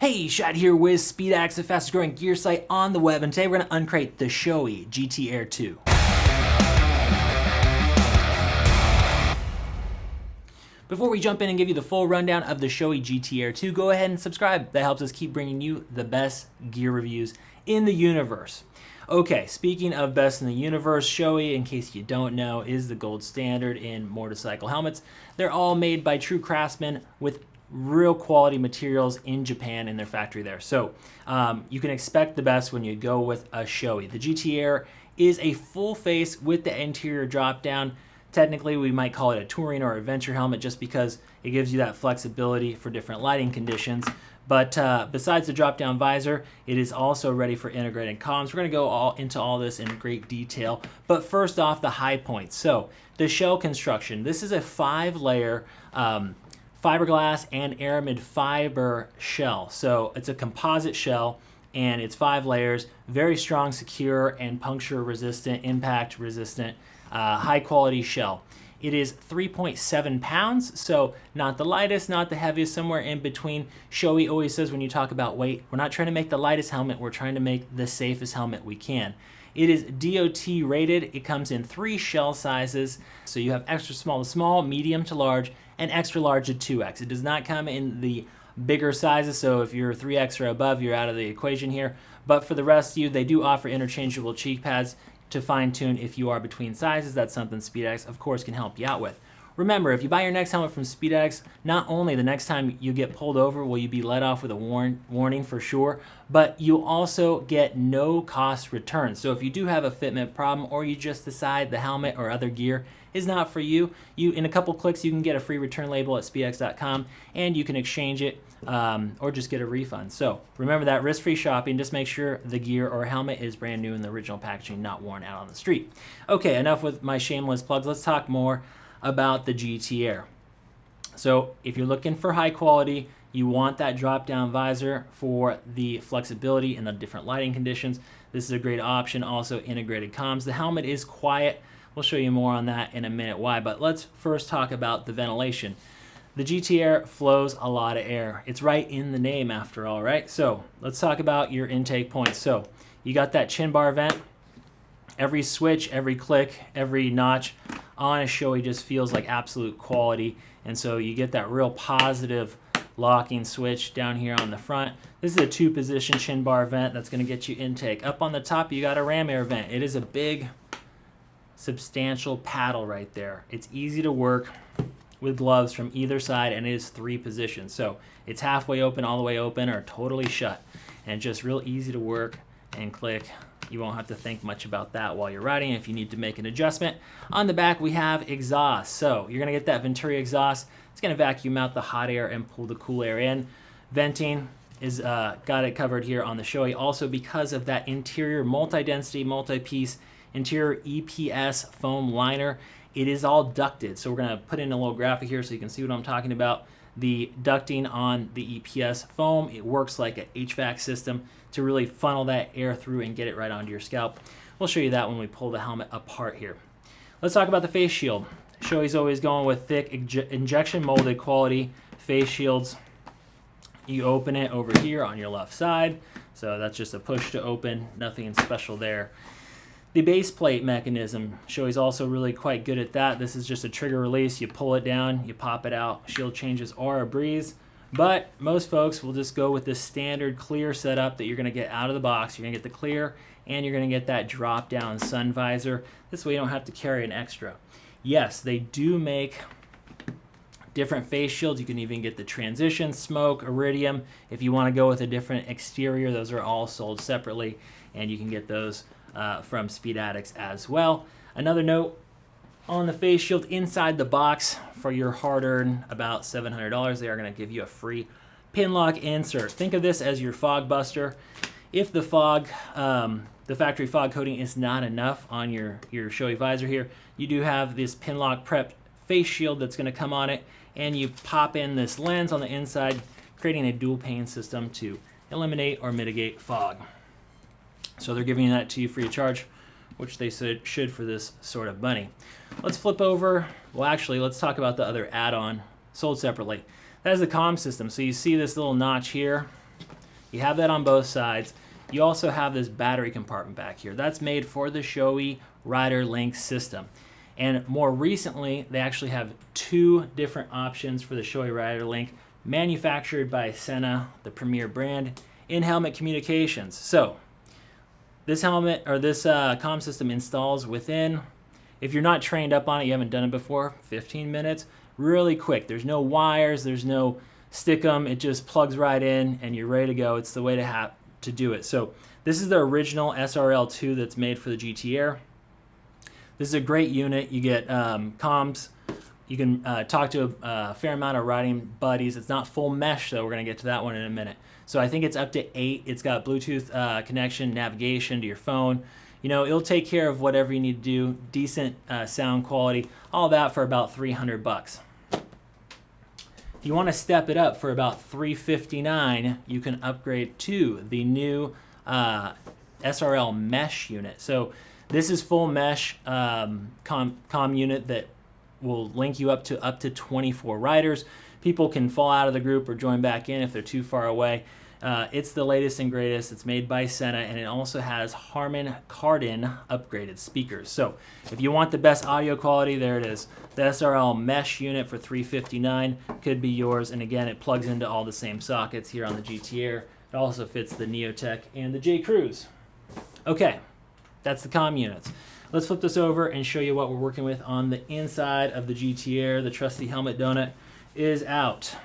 Hey, Shad here with SpeedX, the fastest growing gear site on the web, and today we're going to uncrate the Shoei GT Air 2. Before we jump in and give you the full rundown of the Shoei GT Air 2, go ahead and subscribe. That helps us keep bringing you the best gear reviews in the universe. Okay, speaking of best in the universe, Shoei, in case you don't know, is the gold standard in motorcycle helmets. They're all made by true craftsmen with real quality materials in Japan in their factory there. So you can expect the best when you go with a Shoei. The GT Air is a full face with the interior drop down. Technically, we might call it a touring or adventure helmet just because it gives you that flexibility for different lighting conditions. But besides the drop-down visor, it is also ready for integrated comms. We're going to go into all this in great detail. But first off, the high points. So the shell construction. This is a 5-layer fiberglass and aramid fiber shell. So it's a composite shell and it's 5 layers, very strong, secure, and puncture resistant, impact resistant, high quality shell. It is 3.7 pounds, so not the lightest, not the heaviest, somewhere in between. Shoei always says when you talk about weight, we're not trying to make the lightest helmet, we're trying to make the safest helmet we can. It is DOT rated. It comes in 3 shell sizes, so you have extra small to small, medium to large, and extra large to 2X. It does not come in the bigger sizes, so if you're 3X or above, you're out of the equation here. But for the rest of you, they do offer interchangeable cheek pads to fine-tune if you are between sizes. That's something SpeedX, of course, can help you out with. Remember, if you buy your next helmet from SpeedX, not only the next time you get pulled over will you be let off with a warning for sure, but you also get no cost return. So if you do have a fitment problem or you just decide the helmet or other gear is not for you, in a couple clicks you can get a free return label at speedx.com and you can exchange it or just get a refund. So remember that risk-free shopping. Just make sure the gear or helmet is brand new in the original packaging, not worn out on the street. Okay, enough with my shameless plugs. Let's talk more about the GT Air. So if you're looking for high quality, you want that drop-down visor for the flexibility and the different lighting conditions. This is a great option. Also integrated comms. The helmet is quiet. We'll show you more on that in a minute why, but let's first talk about the ventilation. The GT Air flows a lot of air. It's right in the name after all, right? So let's talk about your intake points. So you got that chin bar vent. Every switch, every click, every notch on a Shoei just feels like absolute quality. And so you get that real positive locking switch down here on the front. This is a 2-position chin bar vent that's going to get you intake. Up on the top, you got a ram air vent. It is a big, substantial paddle right there. It's easy to work with gloves from either side, and it is 3 positions. So it's halfway open, all the way open, or totally shut. And just real easy to work and click. You won't have to think much about that while you're riding if you need to make an adjustment. On the back, we have exhaust. So you're going to get that Venturi exhaust. It's going to vacuum out the hot air and pull the cool air in. Venting is got it covered here on the Shoei. Also because of that interior multi-density, multi-piece interior EPS foam liner, it is all ducted. So we're going to put in a little graphic here so you can see what I'm talking about. The ducting on the EPS foam, it works like an HVAC system to really funnel that air through and get it right onto your scalp. We'll show you that when we pull the helmet apart here. Let's talk about the face shield. Shoei's always going with thick injection molded quality face shields. You open it over here on your left side. So that's just a push to open, nothing special there. The base plate mechanism, Shoei's also really quite good at that. This is just a trigger release. You pull it down, you pop it out. Shield changes are a breeze, but most folks will just go with the standard clear setup that you're going to get out of the box. You're going to get the clear, and you're going to get that drop-down sun visor. This way you don't have to carry an extra. Yes, they do make different face shields. You can even get the transition, smoke, iridium. If you want to go with a different exterior, those are all sold separately, and you can get those from Speed Addicts as well. Another note on the face shield, inside the box for your hard-earned about $700, they are going to give you a free pin lock insert. Think of this as your fog buster. If the fog, the factory fog coating is not enough on your Shoei visor here, you do have this pin lock prep face shield that's going to come on it, and you pop in this lens on the inside, creating a dual pane system to eliminate or mitigate fog. So they're giving that to you free of charge, which they should for this sort of money. Let's flip over. Well, actually, let's talk about the other add-on sold separately. That is the comm system. So you see this little notch here. You have that on both sides. You also have this battery compartment back here. That's made for the Shoei Rider Link system. And more recently, they actually have 2 different options for the Shoei Rider Link, manufactured by SENA, the premier brand, in helmet communications. So this helmet, or this comm system, installs within, if you're not trained up on it, you haven't done it before, 15 minutes, really quick. There's no wires, there's no stick 'em, it just plugs right in and you're ready to go. It's the way to do it. So this is the original SRL2 that's made for the GT Air. This is a great unit. You get comms. You can talk to a fair amount of riding buddies. It's not full mesh, though. We're going to get to that one in a minute. So I think it's up to 8. It's got Bluetooth connection, navigation to your phone. You know, it'll take care of whatever you need to do. Decent sound quality. All that for about $300. If you want to step it up for about $359, you can upgrade to the new SRL mesh unit. So this is full mesh comm unit that will link you up to 24 riders. People can fall out of the group or join back in if they're too far away. It's the latest and greatest. It's made by SENA, and it also has Harman Kardon upgraded speakers. So if you want the best audio quality, there it is. The SRL mesh unit for $359 could be yours. And again, it plugs into all the same sockets here on the GT Air. It also fits the Neotech and the J Cruise. Okay, that's the comm units. Let's flip this over and show you what we're working with on the inside of the GT Air. The trusty helmet donut is out.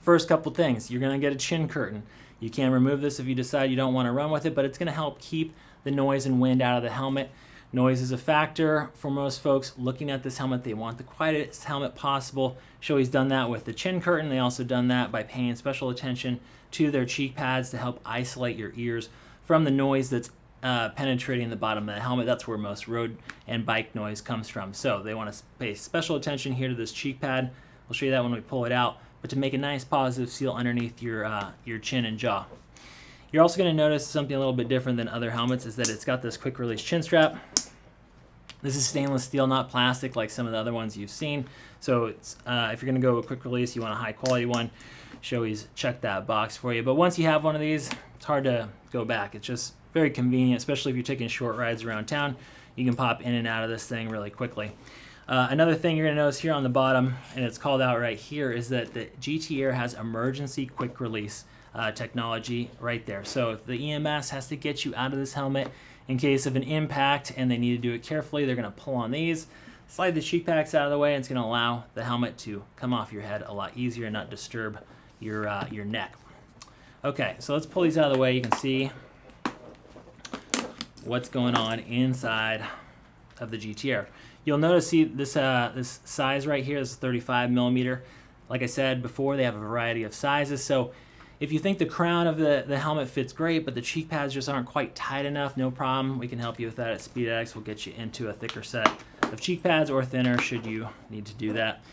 First couple things, you're going to get a chin curtain. You can remove this if you decide you don't want to run with it, but it's going to help keep the noise and wind out of the helmet. Noise is a factor for most folks looking at this helmet. They want the quietest helmet possible. Shoei's done that with the chin curtain. They also done that by paying special attention to their cheek pads to help isolate your ears from the noise that's penetrating the bottom of the helmet. That's where most road and bike noise comes from. So they want to pay special attention here to this cheek pad. We'll show you that when we pull it out, but to make a nice positive seal underneath your chin and jaw. You're also going to notice something a little bit different than other helmets is that it's got this quick release chin strap. This is stainless steel, not plastic like some of the other ones you've seen. So it's, if you're going to go with a quick release, you want a high quality one. Shoei's checked that box for you. But once you have one of these, it's hard to go back. It's just very convenient, especially if you're taking short rides around town. You can pop in and out of this thing really quickly. Another thing you're going to notice here on the bottom, and it's called out right here, is that the GT Air has emergency quick release technology right there. So if the EMS has to get you out of this helmet in case of an impact and they need to do it carefully, they're going to pull on these, slide the cheek packs out of the way, and it's going to allow the helmet to come off your head a lot easier and not disturb your neck. Okay, so let's pull these out of the way. You can see what's going on inside of the GT Air. You'll notice this this size right here is 35 millimeter. Like I said before, they have a variety of sizes. So if you think the crown of the helmet fits great, but the cheek pads just aren't quite tight enough, no problem. We can help you with that at Speed Addicts. We'll get you into a thicker set of cheek pads or thinner should you need to do that.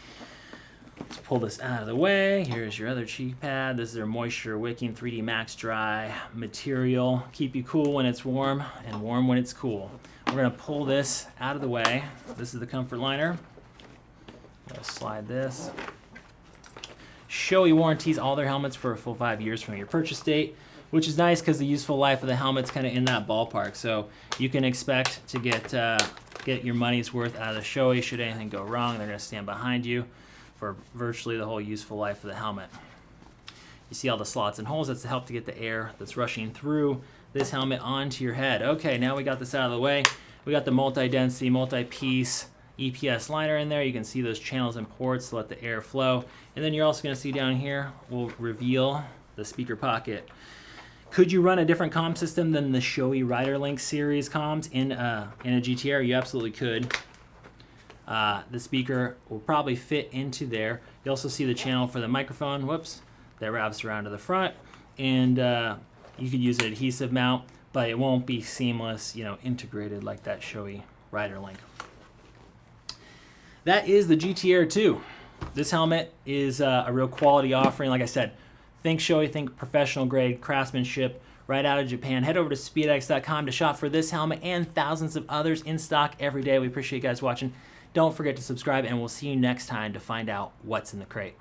Let's pull this out of the way. Here's your other cheek pad. This is their moisture wicking 3D Max Dry material. Keep you cool when it's warm and warm when it's cool. We're going to pull this out of the way. This is the comfort liner. I'll slide this. Shoei warranties all their helmets for a full 5 years from your purchase date, which is nice because the useful life of the helmet's kind of in that ballpark. So you can expect to get your money's worth out of the Shoei. Should anything go wrong, they're going to stand behind you for virtually the whole useful life of the helmet. You see all the slots and holes. That's to help to get the air that's rushing through this helmet onto your head. Okay, now we got this out of the way. We got the multi-density, multi-piece EPS liner in there. You can see those channels and ports to let the air flow. And then you're also going to see down here, we'll reveal the speaker pocket. Could you run a different comm system than the Shoei Rider Link series comms in a GT Air? You absolutely could. The speaker will probably fit into there. You also see the channel for the microphone, whoops, that wraps around to the front. And you could use an adhesive mount, but it won't be seamless, you know, integrated like that Shoei Rider Link. That is the GT Air 2. This helmet is a real quality offering. Like I said, think Shoei, think professional grade craftsmanship right out of Japan. Head over to speedaddicts.com to shop for this helmet and thousands of others in stock every day. We appreciate you guys watching. Don't forget to subscribe, and we'll see you next time to find out what's in the crate.